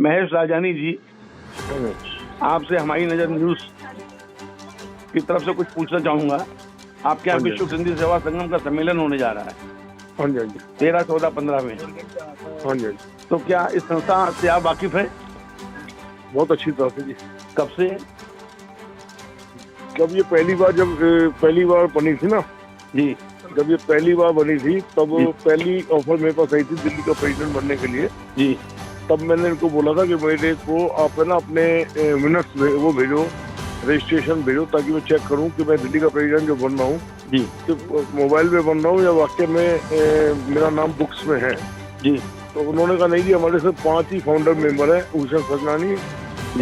महेश राजानी जी, आपसे हमारी नजर न्यूज की तरफ से कुछ पूछना चाहूंगा। आपके यहाँ विश्व सिंधी सेवा संगम का सम्मेलन होने जा रहा है। हाँ जी, हाँ जी, 13, 14, 15 में। हाँ जी। तो क्या इस संस्था से आप वाकिफ हैं? बहुत अच्छी तरह से जी। कब से? जब ये पहली बार बनी थी ना जी, जब ये पहली बार बनी थी तब पहली ऑफर मेरे पास आई थी दिल्ली का प्रेसिडेंट बनने के लिए। जी, तब मैंने इनको बोला था कि मेरे को आप है ना अपने मिनट्स वो भेजो, रजिस्ट्रेशन भेजो, ताकि मैं चेक करूं कि मैं दिल्ली का प्रेसिडेंट जो बन रहा हूँ जी, तो मोबाइल पे बन रहा हूँ या वाकई में मेरा नाम बुक्स में है। जी। तो उन्होंने कहा नहीं जी, हमारे साथ 5 ही फाउंडर मेंबर हैं, भूषण सजनानी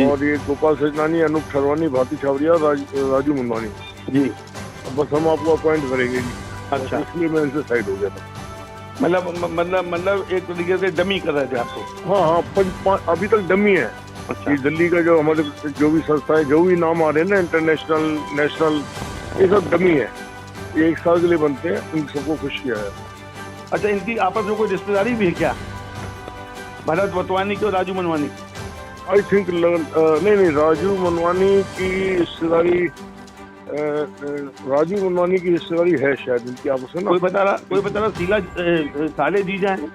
और ये गोपाल सजनानी, अनूप ठरवानी, भारती छावरिया, राजू मुनवानी जी। बस हम आपको अपॉइंट करेंगे जी। अच्छा, इसलिए मैं इनसे साइड हो गया था। मतलब एक तरीके से डमी कर रहे थे आपको? हाँ, अभी तक डमी है। अच्छा। ये दिल्ली का जो हमारे जो भी संस्थाएं जो भी नाम आ रहे हैं ना, इंटरनेशनल, नेशनल, ये सब डमी है। ये 1 साल के लिए बनते हैं, इन सबको खुश किया है। अच्छा, इनकी आपस में कोई रिश्तेदारी भी है क्या, भरत वतवानी की और राजू मनवानी? आई थिंक नहीं, राजू मनवानी की रिश्तेदारी, राजू मनवानी की रिश्तेदारी है शायद इनकी आपस में ना। कोई बता रहा शीला साले जीजा है?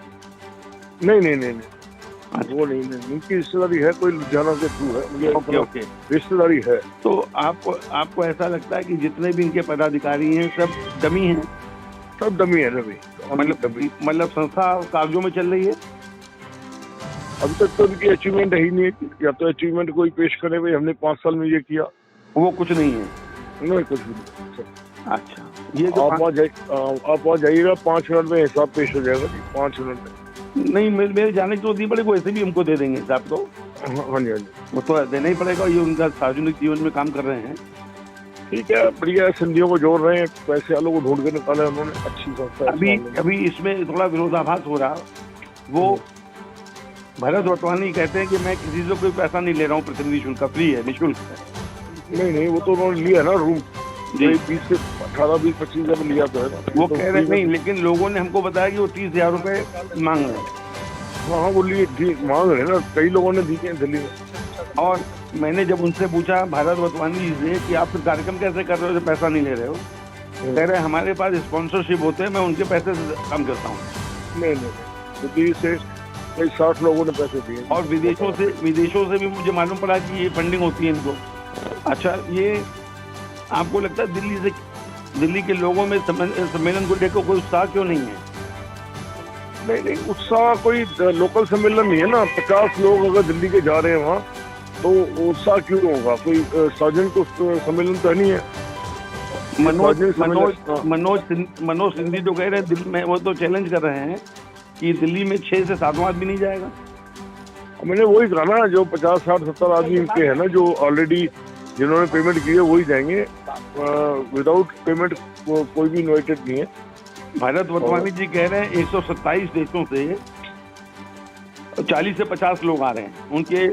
नहीं, वो नहीं, इनकी रिश्तेदारी है, कोई लुधियाना के थ्रू है, मुझे ओके। रिश्तेदारी है। तो आपको ऐसा लगता है कि जितने भी इनके पदाधिकारी हैं सब डमी हैं? सब डमी है रवि। मतलब संस्था कागजों में चल रही है? अभी तक तो उनकी अचीवमेंट है ही नहीं है। या तो अचीवमेंट कोई पेश करे, भाई हमने 5 साल में ये किया, वो कुछ नहीं है। नहीं, कुछ भी नहीं। अच्छा, ये जो आप वहाँ जाइएगा, 5 मिनट में हिसाब पेश हो जाएगा जी, 5 मिनट में। नहीं, मेरे जाने की तो नहीं पड़ेगा, वैसे भी हमको दे देंगे हिसाब तो। हाँ जी, वो तो देना ही पड़ेगा, ये उनका सार्वजनिक जीवन में काम कर रहे हैं। ठीक है, बढ़िया। सिंधियों को जोड़ रहे हैं, पैसे वालों को ढूंढ के निकाला उन्होंने, अच्छी संस्था। अभी इसमें थोड़ा विरोधाभास हो रहा। वो भरत वटवानी कहते हैं कि मैं किसी से कोई पैसा नहीं ले रहा हूँ, प्रतिनिधि शुल्क का फ्री है, निःशुल्क है। नहीं, वो तो उन्होंने लिया ना रूम जी, 20 से 18, 20, 25 हजार लिया तो है ना। वो कह रहे नहीं, लेकिन लोगों ने हमको बताया कि वो 30,000 रुपए मांग रहे हैं। हाँ, वो लिए मांग रहे हैं ना, कई लोगों ने दिए हैं दिल्ली में। और मैंने जब उनसे पूछा भारत वतवानी जी से कि आप फिर कार्यक्रम कैसे कर रहे हो, पैसा नहीं ले रहे हो, कह रहे हमारे पास स्पॉन्सरशिप होते हैं, मैं उनके पैसे से काम करता हूँ। नहीं, दिल्ली से कई 60 लोगों ने पैसे दिए। और विदेशों से भी मुझे मालूम पड़ा कि ये फंडिंग होती है इनको। अच्छा, ये आपको लगता है दिल्ली के लोगों में सम्मेलन को लेकर कोई उत्साह क्यों नहीं है? नहीं, उत्साह कोई लोकल सम्मेलन नहीं है ना। 50 लोग अगर दिल्ली के जा रहे हैं वहाँ, तो उत्साह क्यों होगा? कोई सार्वजनिक सम्मेलन तो नहीं है। मनोज सिंधी तो कह रहे हैं दिल्ली में, वो तो चैलेंज कर रहे हैं कि दिल्ली में 6 से 7वां आदमी नहीं जाएगा। मैंने वही कहा ना, जो 50, 60, 70 आदमी इनके हैं ना, जो ऑलरेडी जिन्होंने पेमेंट की है वही जाएंगे। विदाउट पेमेंट कोई भी इन्वाइटेड नहीं है। भारत वतवानी जी कह रहे हैं 127 देशों से 40 से 50 लोग आ रहे हैं, उनके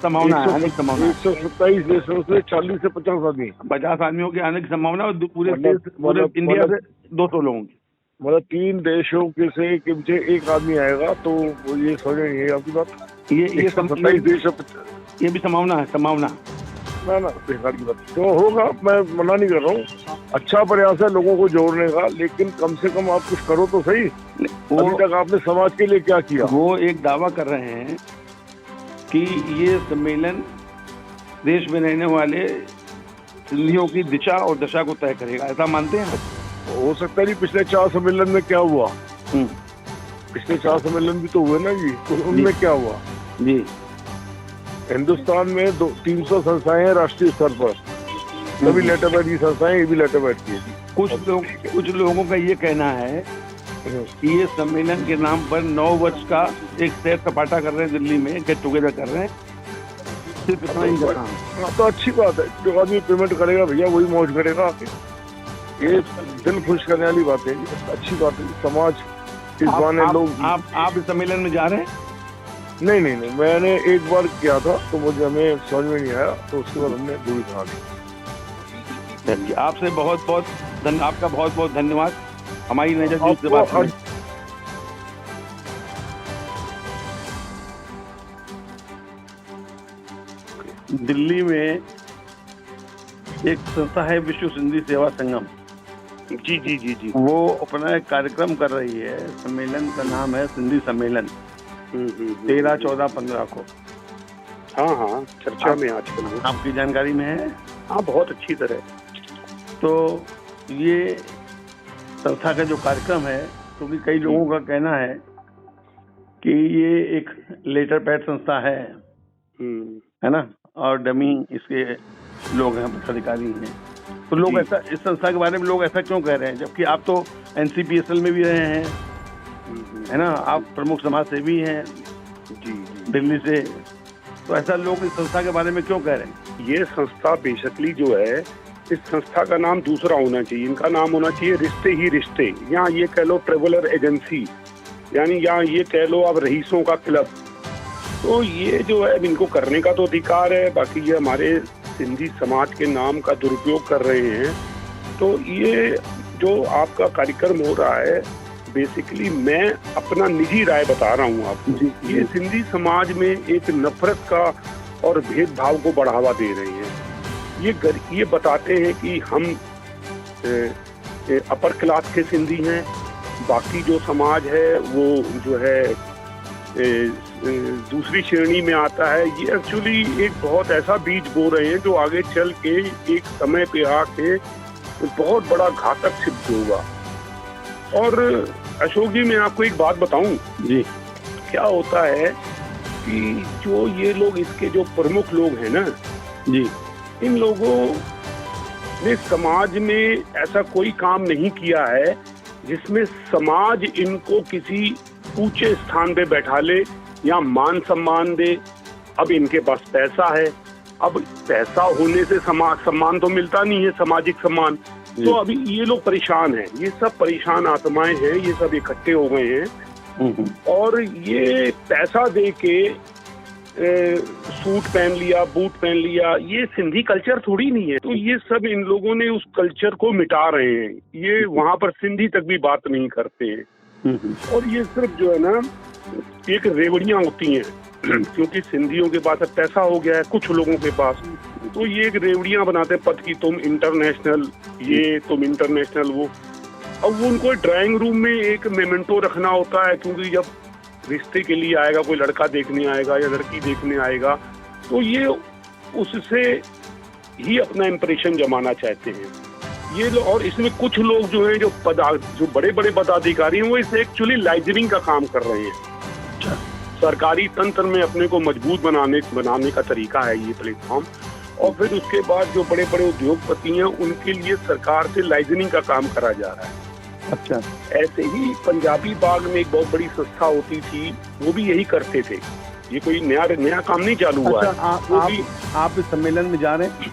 संभावना है, आने की संभावना। 127 देशों से 40 से 50 आदमी, 50 आदमियों के आने की संभावना, और पूरे इंडिया से 200 लोगों की। मतलब 3 देशों के से एक आदमी आएगा, तो ये समझ नहीं है आपकी बात। ये 27 देश, ये भी संभावना है, संभावना ना बेकार की बात तो होगा। मैं मना नहीं कर रहा हूँ, अच्छा प्रयास है लोगों को जोड़ने का, लेकिन कम से कम आप कुछ करो तो सही। अभी तक आपने समाज के लिए क्या किया? वो एक दावा कर रहे हैं कि ये सम्मेलन देश में रहने वाले सिंधियों की दिशा और दशा को तय करेगा, ऐसा मानते हैं? हो सकता है जी। पिछले 4 सम्मेलन में क्या हुआ? पिछले 4 सम्मेलन भी तो हुए ना जी, तो उनमें क्या हुआ जी? हिंदुस्तान में 300 संस्थाएं हैं राष्ट्रीय स्तर पर, सभी लेटर पैड की संस्थाएं, ये भी लेटर पैड की। कुछ लोगों का ये कहना है कि ये सम्मेलन के नाम पर 9 वर्ष का एक सैर सपाटा कर रहे हैं, दिल्ली में गेट टुगेदर कर रहे हैं, सिर्फ इतना ही कर रहा हूँ। तो अच्छी बात है, जो आदमी पेमेंट करेगा भैया वही मौज करेगा। ये दिल खुश करने वाली बात है, अच्छी बात है। समाज इस बहाने लोग। आप इस सम्मेलन में जा रहे हैं? नहीं, मैंने एक बार किया था, तो मुझे हमें समझ में नहीं आया, तो उसके बाद हमने दूरी करा दी। आपसे आपका बहुत बहुत धन्यवाद हमारी नजर से बात करने। दिल्ली में एक संस्था है विश्व सिंधी सेवा संगम। जी जी जी जी। वो अपना एक कार्यक्रम कर रही है, सम्मेलन का नाम है सिंधी सम्मेलन, 13, 14, 15 को। हाँ हाँ, चर्चा में आजकल वो। आपकी जानकारी में है? हाँ, बहुत अच्छी तरह। तो ये संस्था का जो कार्यक्रम है, क्योंकि कई लोगों का कहना है कि ये एक लेटर पैड संस्था है ना, और डमी इसके लोग हैं, पदाधिकारी हैं। तो लोग ऐसा, इस संस्था के बारे में लोग ऐसा क्यों कह रहे हैं, जबकि आप तो NCPSL में भी रहे हैं, है ना, आप प्रमुख समाज सेवी हैं जी जी दिल्ली से, तो ऐसा लोग इस संस्था के बारे में क्यों कह रहे हैं? ये संस्था बेसिकली जो है, इस संस्था का नाम दूसरा होना चाहिए। इनका नाम होना चाहिए रिश्ते ही रिश्ते, या ये कह लो ट्रेवलर एजेंसी, यानी या ये कह लो अब रईसों का क्लब। तो ये जो है इनको करने का तो अधिकार है, बाकी ये हमारे सिंधी समाज के नाम का दुरुपयोग कर रहे हैं। तो ये जो आपका कार्यक्रम हो रहा है, बेसिकली मैं अपना निजी राय बता रहा हूँ आपको। ये सिंधी समाज में एक नफरत का और भेदभाव को बढ़ावा दे रहे हैं। ये बताते हैं कि हम अपर क्लास के सिंधी हैं, बाकी जो समाज है वो जो है दूसरी श्रेणी में आता है। ये एक्चुअली एक बहुत ऐसा बीज बो रहे हैं जो आगे चल के एक समय पे आके बहुत बड़ा घातक सिद्ध होगा। और अशोक जी, मैं आपको एक बात बताऊं जी, क्या होता है कि जो ये लोग, इसके जो प्रमुख लोग हैं ना जी, इन लोगों ने समाज में ऐसा कोई काम नहीं किया है जिसमें समाज इनको किसी ऊंचे स्थान पे बैठा ले या मान सम्मान दे। अब इनके पास पैसा है, अब पैसा होने से समाज सम्मान तो मिलता नहीं है, सामाजिक सम्मान। तो अभी ये लोग परेशान हैं, ये सब परेशान आत्माएं हैं, ये सब इकट्ठे हो गए हैं और ये पैसा दे के सूट पहन लिया, बूट पहन लिया, ये सिंधी कल्चर थोड़ी नहीं है। तो ये सब इन लोगों ने उस कल्चर को मिटा रहे हैं। ये वहाँ पर सिंधी तक भी बात नहीं करते हैं और ये सिर्फ जो है ना एक रेवड़ियाँ होती हैं क्योंकि सिंधियों के पास पैसा हो गया है कुछ लोगों के पास, तो ये एक रेवड़ियाँ बनाते हैं पद की, तुम इंटरनेशनल ये, तुम इंटरनेशनल वो। अब वो उनको ड्राइंग रूम में एक मेमेंटो रखना होता है, क्योंकि जब रिश्ते के लिए आएगा, कोई लड़का देखने आएगा या लड़की देखने आएगा, तो ये उससे ही अपना इम्प्रेशन जमाना चाहते हैं ये लोग। और इसमें कुछ लोग जो हैं, जो बड़े बड़े पदाधिकारी हैं, वो इसे एक्चुअली लाइजनिंग का काम कर रहे हैं। सरकारी तंत्र में अपने को मजबूत बनाने का तरीका है ये प्लेटफॉर्म। और फिर उसके बाद जो बड़े बड़े उद्योगपति हैं, उनके लिए सरकार से लाइजनिंग का काम करा जा रहा है। अच्छा, ऐसे ही पंजाबी बाग में एक बहुत बड़ी संस्था होती थी, वो भी यही करते थे। ये कोई नया काम नहीं चालू हुआ है। आप इस सम्मेलन में जा रहे हैं?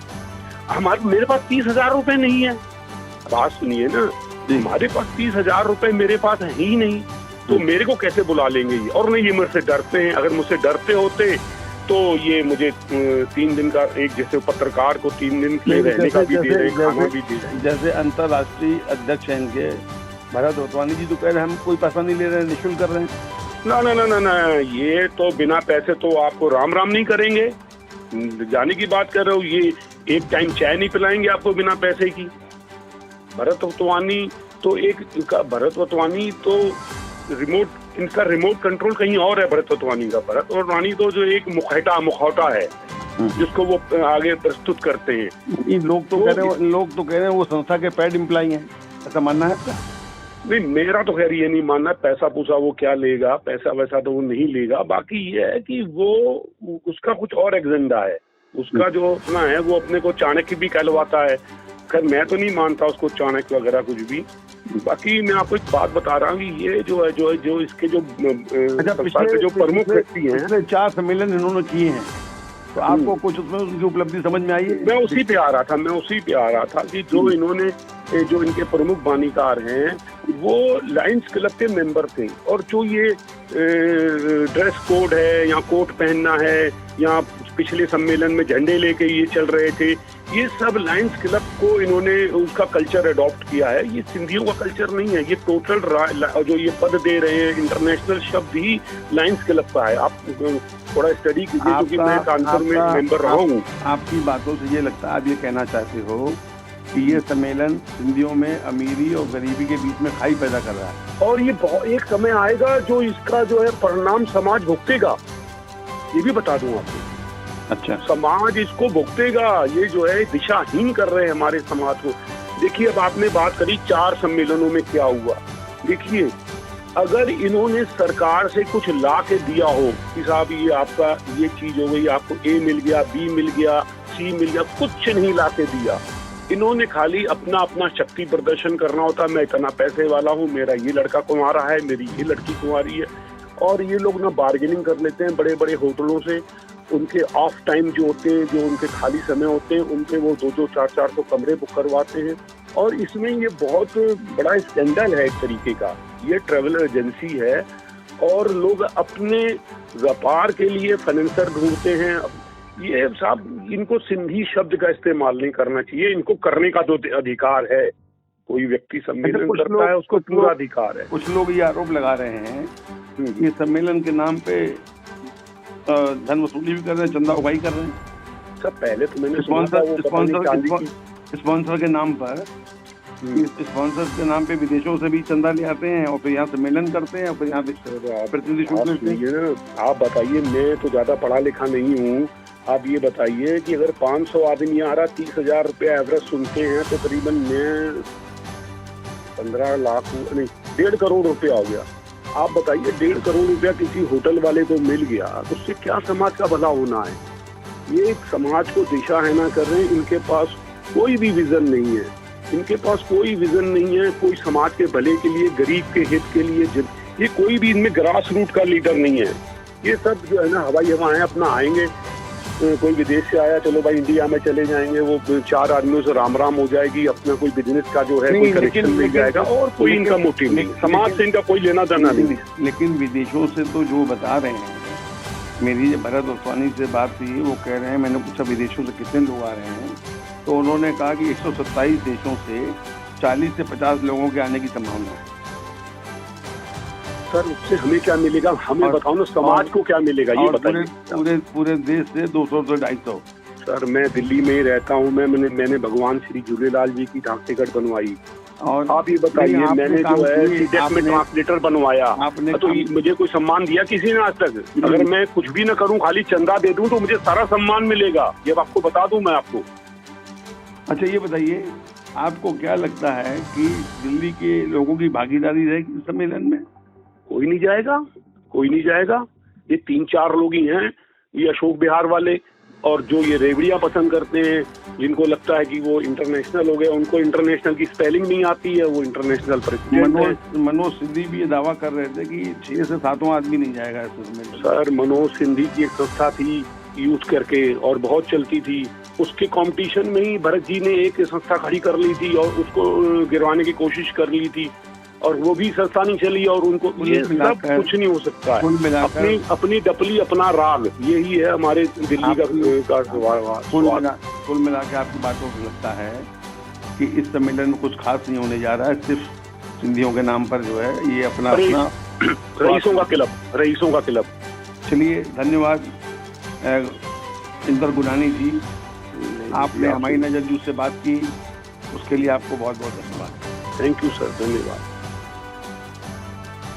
मेरे पास 30,000 रुपए नहीं है। बात सुनिए ना, हमारे पास 30,000 रुपए मेरे पास है ही नहीं, तो मेरे को कैसे बुला लेंगे ये? और नहीं, ये मुझसे डरते हैं। अगर मुझसे डरते होते तो ये मुझे 3 दिन का, एक जैसे पत्रकार को 3 दिन के लिए रहने का भी दे रहे, खाना भी दे रहे। जैसे अंतर्राष्ट्रीय अध्यक्ष हैं इनके भरत वतवानी जी, तो कह रहे हैं हम कोई पैसा नहीं ले रहे हैं, निःशुल्क कर रहे हैं। ना ना ना ना ना, ये तो बिना पैसे तो आपको राम राम नहीं करेंगे। जाने की बात कर रहे हो, ये एक टाइम चाय नहीं पिलाएंगे आपको बिना पैसे की। भरत वतवानी तो इनका रिमोट कंट्रोल कहीं और है। भरत वतवानी का तो जो एक मुखौटा है जिसको वो आगे प्रस्तुत करते हैं। लोग तो कह रहे हैं वो संस्था के पेड एम्प्लॉई हैं, ऐसा मानना है आपका? नहीं, मेरा तो खैर ये नहीं मानना। पैसा पूसा वो क्या लेगा, पैसा वैसा तो वो नहीं लेगा। बाकी ये है कि वो उसका कुछ और एजेंडा है, उसका जो अपना है वो अपने को चाणक्य भी कहलवाता है। खैर मैं तो नहीं मानता उसको चाणक्य वगैरह कुछ भी। बाकी मैं आपको एक बात बता रहा हूँ कि ये जो इसके जो प्रमुख व्यक्ति हैं, 4 सम्मेलन इन्होंने किए हैं, तो आपको कुछ उसमें उनकी उपलब्धि समझ में आई है? मैं उसी पे आ रहा था कि जो इन्होंने जो इनके प्रमुख बानीकार हैं वो लायंस क्लब के मेंबर थे, और जो ये ड्रेस कोड है या कोट पहनना है या पिछले सम्मेलन में झंडे लेके ये चल रहे थे, ये सब लायंस क्लब को इन्होंने उसका कल्चर अडॉप्ट किया है। ये सिंधियों का कल्चर नहीं है, ये टोटल जो ये पद दे रहे हैं इंटरनेशनल शब्द ही लायंस क्लब का है। आप थोड़ा स्टडी कीजिए, क्योंकि मैं कानपुर में मेंबर रहा हूँ। आपकी बातों से ये लगता है आप ये कहना चाहते हो कि ये सम्मेलन सिंधियों में अमीरी और गरीबी के बीच में खाई पैदा कर रहा है, और ये एक समय आएगा जो इसका जो है परिणाम समाज भुगतेगा, ये भी बता दूं आपको। अच्छा, समाज इसको भुगतेगा, ये जो है दिशाहीन कर रहे हैं हमारे समाज को। देखिए, अब आपने बात करी 4 सम्मेलनों में क्या हुआ। देखिए, अगर इन्होंने सरकार से कुछ ला के दिया हो कि साहब ये आपका ये चीज हो गई, आपको ए मिल गया, बी मिल गया, सी मिल गया, कुछ नहीं ला के दिया। इन्होंने खाली अपना अपना शक्ति प्रदर्शन करना होता, मैं इतना पैसे वाला हूँ, मेरा ये लड़का कुंवारा है, मेरी ये लड़की कुंवारी है। और ये लोग ना बार्गेनिंग कर लेते हैं बड़े बड़े होटलों से, उनके ऑफ टाइम जो होते हैं, जो उनके खाली समय होते हैं, उनके वो 2-2, 4-4 तो कमरे बुक करवाते हैं। और इसमें ये बहुत बड़ा स्कैंडल है एक तरीके का। ये ट्रैवल एजेंसी है और लोग अपने व्यापार के लिए फाइनेंसर ढूंढते हैं। ये साहब, इनको सिंधी शब्द का इस्तेमाल नहीं करना चाहिए, इनको करने का जो अधिकार है, कोई व्यक्ति सम्मेलन करता है उसको पूरा अधिकार है। कुछ लोग ये आरोप लगा रहे हैं ये सम्मेलन के नाम पे धन वसूली भी कर रहे हैं, चंदा उगाही कर रहे हैं। सर पहले तो मैंने स्पॉन्सर के नाम पर, स्पॉन्सर के नाम पे विदेशों से भी चंदा ले आते हैं और फिर यहाँ सम्मेलन करते हैं और फिर यहाँ प्रतिनिधि शूट लेते हैं। आप बताइए, मैं तो ज्यादा पढ़ा लिखा नहीं हूँ, आप ये बताइए कि अगर 500 आदमी आ रहा, 30,000 रुपया एवरेज सुनते हैं, तो करीबन मैं 15 लाख नहीं 1.5 करोड़ रुपया हो गया। आप बताइए, 1.5 करोड़ रुपया किसी होटल वाले को मिल गया तो उससे क्या समाज का भला होना है। ये समाज को दिशा है ना कर रहे हैं। इनके पास कोई भी विजन नहीं है, इनके पास कोई विजन नहीं है, कोई समाज के भले के लिए, गरीब के हित के लिए। ये कोई भी इनमें ग्रास रूट का लीडर नहीं है। ये सब जो है ना हवाई हवा है, अपना आएंगे, कोई विदेश से आया, चलो भाई इंडिया में चले जाएंगे, वो 4 आदमियों से राम राम हो जाएगी, अपना कोई बिजनेस का जो है कोई कनेक्शन मिल जाएगा, और कोई इनका मोटिव नहीं, समाज से इनका कोई लेना देना नहीं। लेकिन विदेशों से तो जो बता रहे हैं, मेरी भरत वसवानी से बात हुई, वो कह रहे हैं, मैंने पूछा विदेशों से कितने लोग आ रहे हैं, तो उन्होंने कहा कि 127 देशों से 40 से 50 लोगों के आने की संभावना है। सर उससे हमें क्या मिलेगा, हमें बताओ ना, समाज को क्या मिलेगा ये बताइए। पूरे देश से 200 से 250। सर मैं दिल्ली में ही रहता हूँ, मैंने भगवान श्री झूलेलाल जी की डाक टिकट बनवाई, और आप ये बताइए, मैंने जो है सीटेट में ट्रांसलेटर बनवाया, तो मुझे कोई सम्मान दिया किसी ने आज तक? अगर मैं कुछ भी ना करूँ, खाली चंदा दे दूँ, तो मुझे सारा सम्मान मिलेगा, ये आपको बता दूं मैं आपको। अच्छा ये बताइए, आपको क्या लगता है कि दिल्ली के लोगों की भागीदारी रहेगी सम्मेलन में? कोई नहीं जाएगा, कोई नहीं जाएगा। ये 3-4 लोग ही हैं, ये अशोक बिहार वाले, और जो ये रेवड़ियां पसंद करते हैं, जिनको लगता है कि वो इंटरनेशनल हो गए, उनको इंटरनेशनल की स्पेलिंग नहीं आती है, वो इंटरनेशनल प्रेसिडेंट। मनोज सिंधी भी ये दावा कर रहे थे कि 6 से 7 आदमी नहीं जाएगा इसमें। सर मनोज सिंधी की एक संस्था थी यूथ करके, और बहुत चलती थी, उसके कंपटीशन में ही भरत जी ने एक संस्था खड़ी कर ली थी और उसको गिरवाने की कोशिश कर ली थी, और वो भी संस्था नहीं चली, और उनको ये सब कुछ नहीं हो सकता है। अपनी डपली अपना राग, यही है हमारे दिल्ली का कुल मिला के आपकी बातों से लगता है कि इस सम्मेलन में कुछ खास नहीं होने जा रहा है, सिर्फ सिंधियों के नाम पर जो है ये अपना रईसों का क्लब। चलिए, धन्यवाद इंदर गुनानी जी, आपने हमारी नजर जूस से बात की, उसके लिए आपको बहुत बहुत धन्यवाद। थैंक यू सर, धन्यवाद।